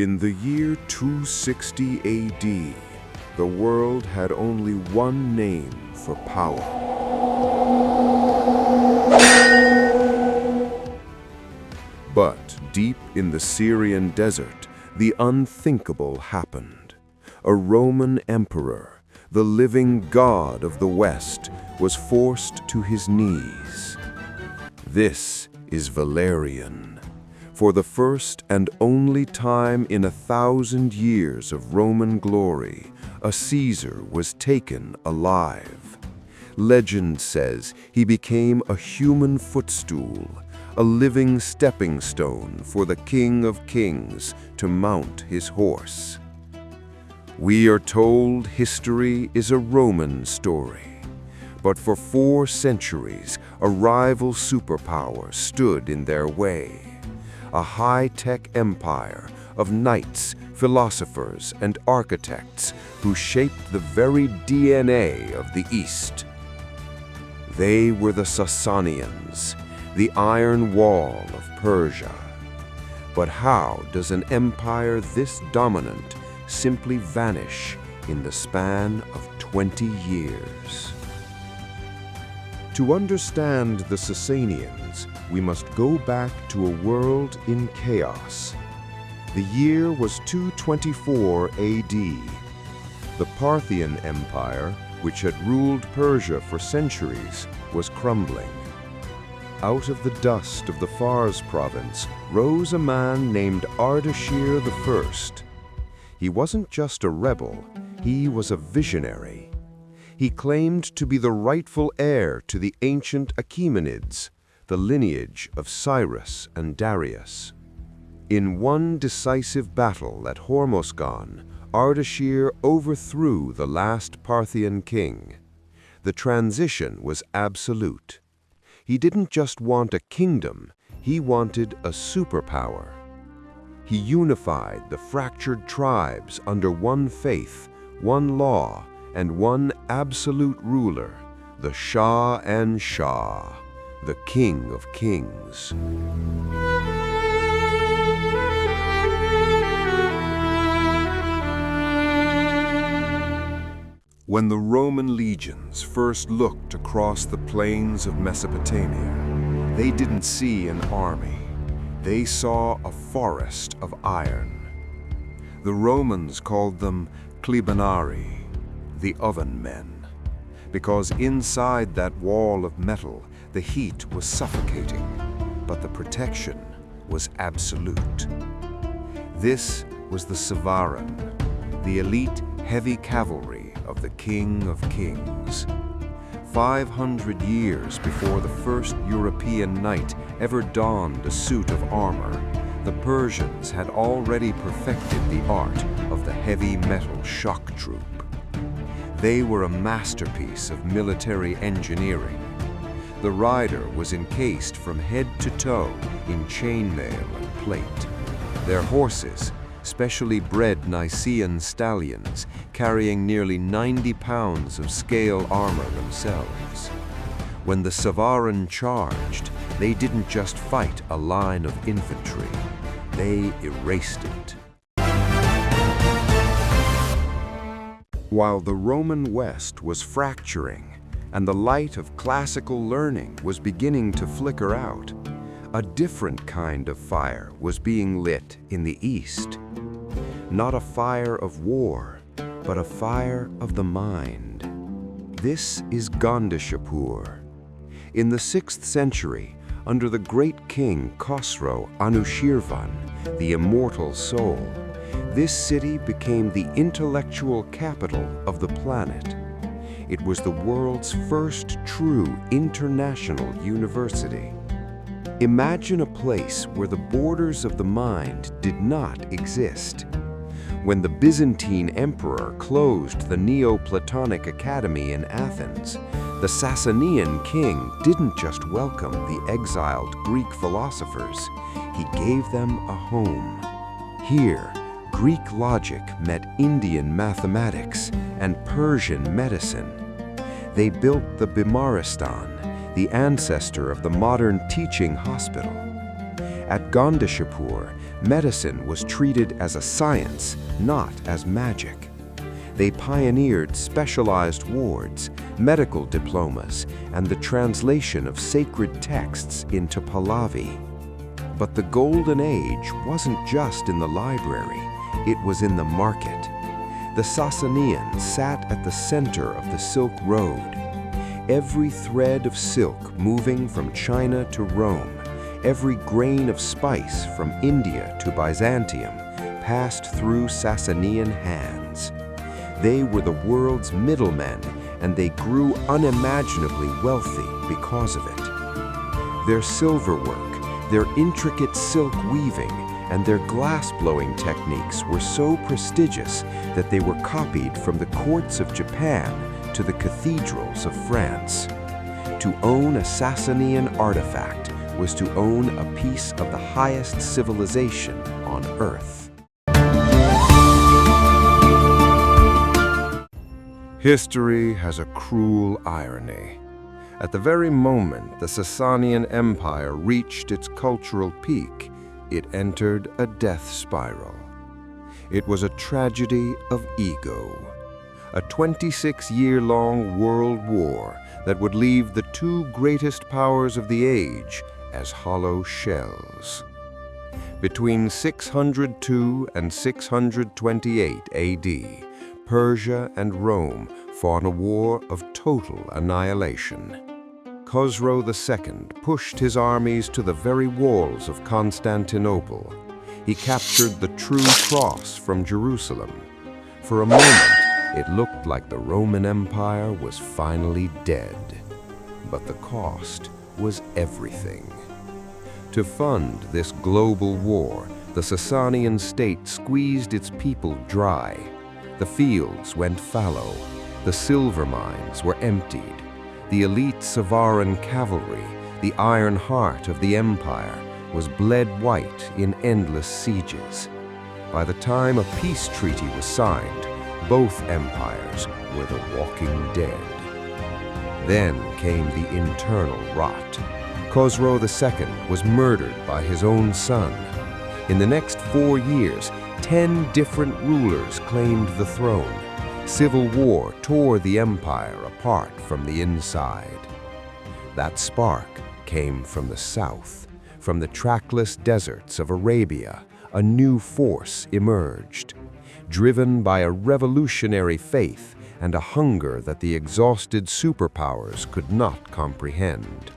In the year 260 AD, the world had only one name for power. But deep in the Syrian desert, the unthinkable happened. A Roman emperor, the living god of the West, was forced to his knees. This is Valerian. For the first and only time in 1,000 years of Roman glory, a Caesar was taken alive. Legend says he became a human footstool, a living stepping stone for the King of Kings to mount his horse. We are told history is a Roman story, but for 4 centuries, a rival superpower stood in their way. A high-tech empire of knights, philosophers, and architects who shaped the very DNA of the East. They were the Sasanians, the Iron Wall of Persia. But how does an empire this dominant simply vanish in the span of 20 years? To understand the Sasanians, we must go back to a world in chaos. The year was 224 AD. The Parthian Empire, which had ruled Persia for centuries, was crumbling. Out of the dust of the Fars province rose a man named Ardashir I. He wasn't just a rebel, he was a visionary. He claimed to be the rightful heir to the ancient Achaemenids, the lineage of Cyrus and Darius. In one decisive battle at Hormozgan, Ardashir overthrew the last Parthian king. The transition was absolute. He didn't just want a kingdom, he wanted a superpower. He unified the fractured tribes under one faith, one law, and one absolute ruler, the Shah, the King of Kings. When the Roman legions first looked across the plains of Mesopotamia, they didn't see an army. They saw a forest of iron. The Romans called them Klebanari, the oven men, because inside that wall of metal, the heat was suffocating, but the protection was absolute. This was the Savaran, the elite heavy cavalry of the King of Kings. 500 years before the first European knight ever donned a suit of armor, the Persians had already perfected the art of the heavy metal shock troop. They were a masterpiece of military engineering. The rider was encased from head to toe in chainmail and plate. Their horses, specially bred Nicaean stallions, carrying nearly 90 pounds of scale armor themselves. When the Savaran charged, they didn't just fight a line of infantry, they erased it. While the Roman West was fracturing and the light of classical learning was beginning to flicker out, a different kind of fire was being lit in the East. Not a fire of war, but a fire of the mind. This is Gondishapur. In the 6th century, under the great king Khosrow Anushirvan, the immortal soul, this city became the intellectual capital of the planet. It was the world's first true international university. Imagine a place where the borders of the mind did not exist. When the Byzantine emperor closed the Neoplatonic Academy in Athens, the Sasanian king didn't just welcome the exiled Greek philosophers, he gave them a home. Here, Greek logic met Indian mathematics and Persian medicine. They built the Bimaristan, the ancestor of the modern teaching hospital. At Gondishapur, medicine was treated as a science, not as magic. They pioneered specialized wards, medical diplomas, and the translation of sacred texts into Pahlavi. But the Golden Age wasn't just in the library, it was in the market. The Sasanians sat at the center of the Silk Road. Every thread of silk moving from China to Rome, every grain of spice from India to Byzantium passed through Sasanian hands. They were the world's middlemen, and they grew unimaginably wealthy because of it. Their silverwork, their intricate silk weaving, and their glass-blowing techniques were so prestigious that they were copied from the courts of Japan to the cathedrals of France. To own a Sasanian artifact was to own a piece of the highest civilization on Earth. History has a cruel irony. At the very moment the Sasanian Empire reached its cultural peak, it entered a death spiral. It was a tragedy of ego. A 26-year-long world war that would leave the two greatest powers of the age as hollow shells. Between 602 and 628 AD, Persia and Rome fought a war of total annihilation. Khosrow II pushed his armies to the very walls of Constantinople. He captured the true cross from Jerusalem. For a moment, it looked like the Roman Empire was finally dead. But the cost was everything. To fund this global war, the Sasanian state squeezed its people dry. The fields went fallow. The silver mines were emptied. The elite Savaran cavalry, the iron heart of the empire, was bled white in endless sieges. By the time a peace treaty was signed, both empires were the walking dead. Then came the internal rot. Khosrow II was murdered by his own son. In the next 4 years, 10 different rulers claimed the throne. Civil war tore the empire apart from the inside. That spark came from the south. From the trackless deserts of Arabia, a new force emerged, driven by a revolutionary faith and a hunger that the exhausted superpowers could not comprehend.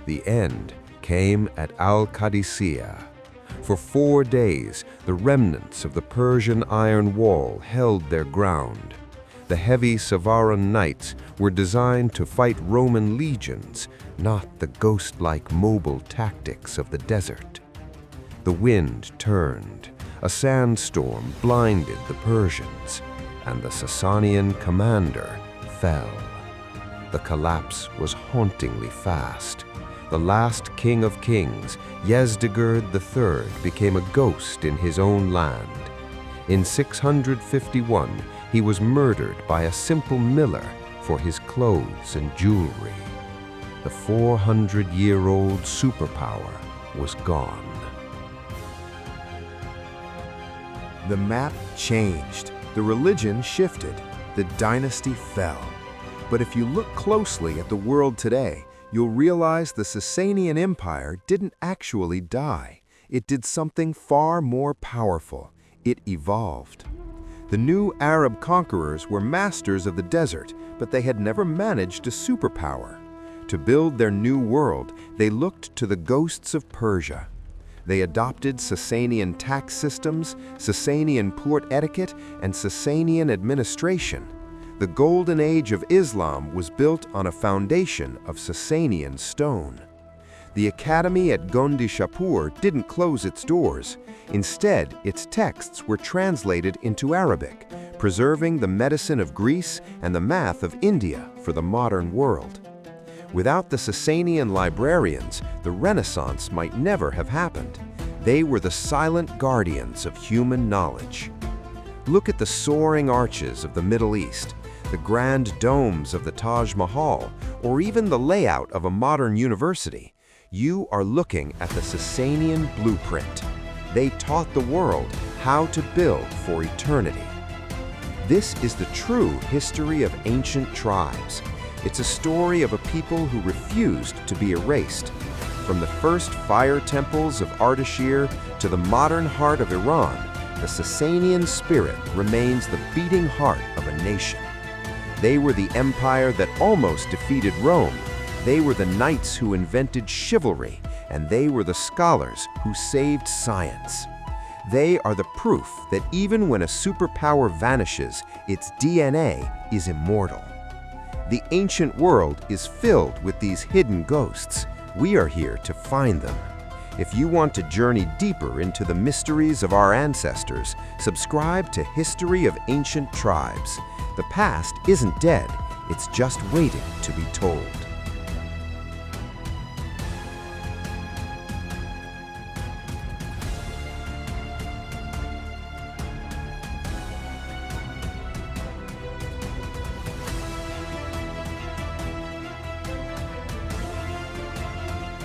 The end came at Al-Qadisiyah. For 4 days, the remnants of the Persian iron wall held their ground. The heavy Savaran knights were designed to fight Roman legions, not the ghost-like mobile tactics of the desert. The wind turned, a sandstorm blinded the Persians, and the Sasanian commander fell. The collapse was hauntingly fast. The last king of kings, Yezdegerd III, became a ghost in his own land. In 651, he was murdered by a simple miller for his clothes and jewelry. The 400-year-old superpower was gone. The map changed, the religion shifted, the dynasty fell. But if you look closely at the world today, you'll realize the Sasanian Empire didn't actually die. It did something far more powerful. It evolved. The new Arab conquerors were masters of the desert, but they had never managed a superpower. To build their new world, they looked to the ghosts of Persia. They adopted Sasanian tax systems, Sasanian port etiquette, and Sasanian administration. The Golden Age of Islam was built on a foundation of Sasanian stone. The Academy at Gondishapur didn't close its doors. Instead, its texts were translated into Arabic, preserving the medicine of Greece and the math of India for the modern world. Without the Sasanian librarians, the Renaissance might never have happened. They were the silent guardians of human knowledge. Look at the soaring arches of the Middle East, the grand domes of the Taj Mahal, or even the layout of a modern university. You are looking at the Sasanian blueprint. They taught the world how to build for eternity. This is the true history of ancient tribes. It's a story of a people who refused to be erased. From the first fire temples of Ardashir to the modern heart of Iran, the Sasanian spirit remains the beating heart of a nation. They were the empire that almost defeated Rome. They were the knights who invented chivalry, and they were the scholars who saved science. They are the proof that even when a superpower vanishes, its DNA is immortal. The ancient world is filled with these hidden ghosts. We are here to find them. If you want to journey deeper into the mysteries of our ancestors, subscribe to History of Ancient Tribes. The past isn't dead, it's just waiting to be told.